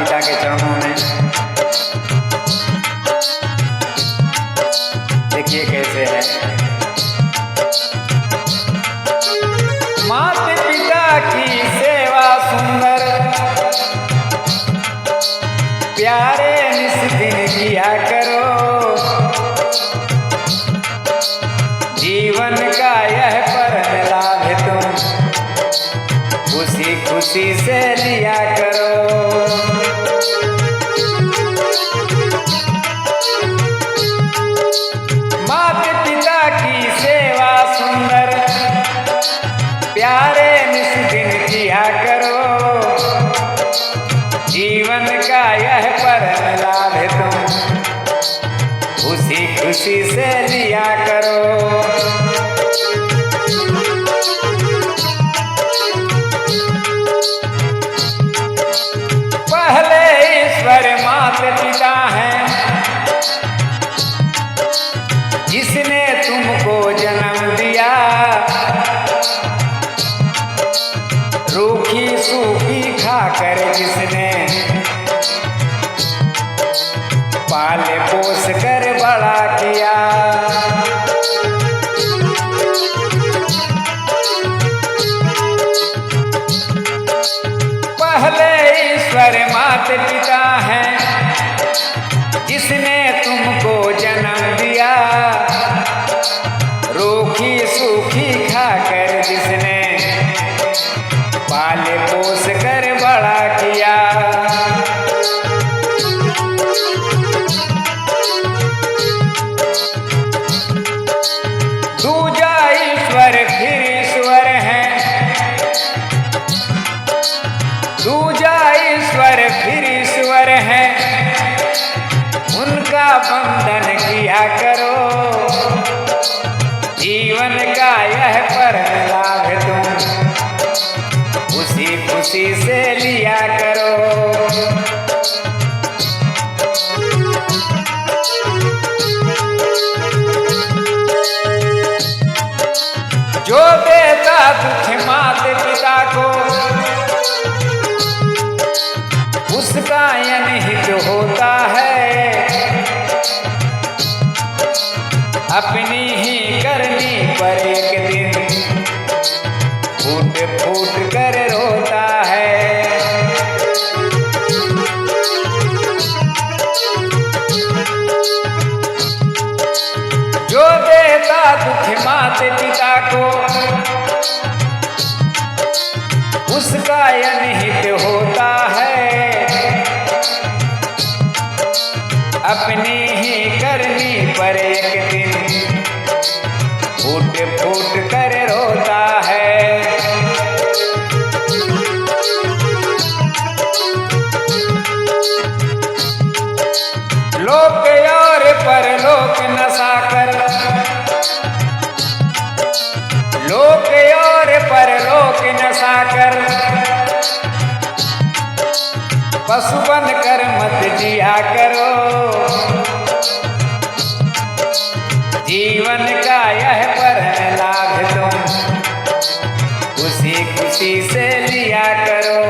पिता के चरणों में। देखिए कैसे है। माता पिता की सेवा सुंदर प्यारे निस दिन किया करो, जीवन का यह परम लाभ तुम खुशी खुशी से लिया करो। माता पिता की सेवा सुंदर प्यारे निस दिन किया करो, जीवन का यह परम लाभ तुम खुशी खुशी से लिया करो। पहले ईश्वर माता पिता हैं, जिसने तुमको जन्म दिया, रूखी सूखी खाकर जिसने पाल पोस कर बड़ा किया। पहले ईश्वर माता पिता हैं, जिसने तुमको जन्म दिया, रूखी सूखी खाकर जिसने पाल पोस कर बड़ा किया। दूजा ईश्वर फिर ईश्वर है, दूजा ईश्वर फिर ईश्वर है, उनका बंधन किया करो, जीवन का यह परम लाभ तुम खुशी खुशी से लिया करो। जो देता दुख माता पिता को, उसका अनहित होता है, अपनी ही करनी पर एक दिन फूट फूट कर रोता है। जो देता दुख माता पिता को, उसका अनहित होता है, अपनी ही करनी पर एक दिन फूट फूट कर रोता है। लोक और परलोक नसा कर, लोक और परलोक नसा कर, पशु बन कर मत जिया करो, जीवन का यह परम लाभ तुम खुशी खुशी से लिया करो।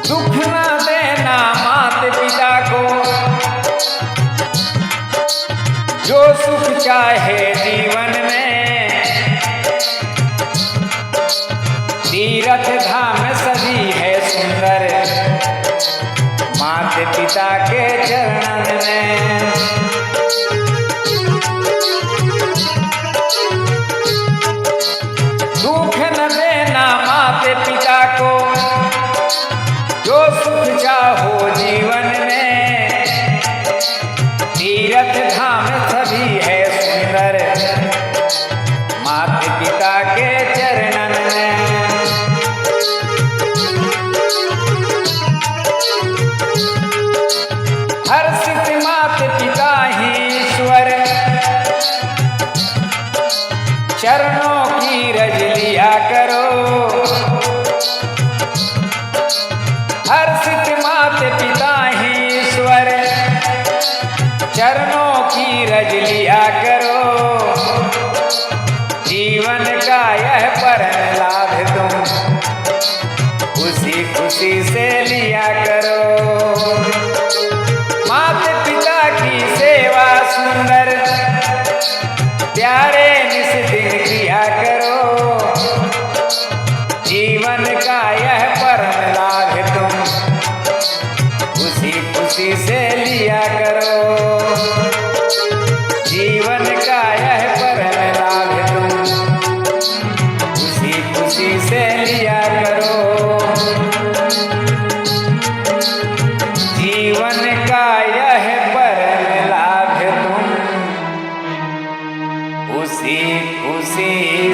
दुख न देना माता पिता को, जो सुख चाहे जीवन में, तीर्थ धाम सभी है सुंदर माता पिता के चरणन में। दुख न देना माता पिता को, जो सुख चाहो जीवन में, तीर्थ धाम सभी है सुंदर माता पिता के चरणन में। हर्षित माता पिता ही ईश्वर, चरणों की रज लिया परम लाभ तुम खुशी खुशी से लिया करो। माता पिता की सेवा सुंदर प्यारे निस दिन किया करो। जीवन का यह परम लाभ तुम खुशी खुशी से लिया करो। जीवन का यह परम लाभ तुम खुशी खुशी से लिया करो। जीवन का यह परम लाभ तुम खुशी खुशी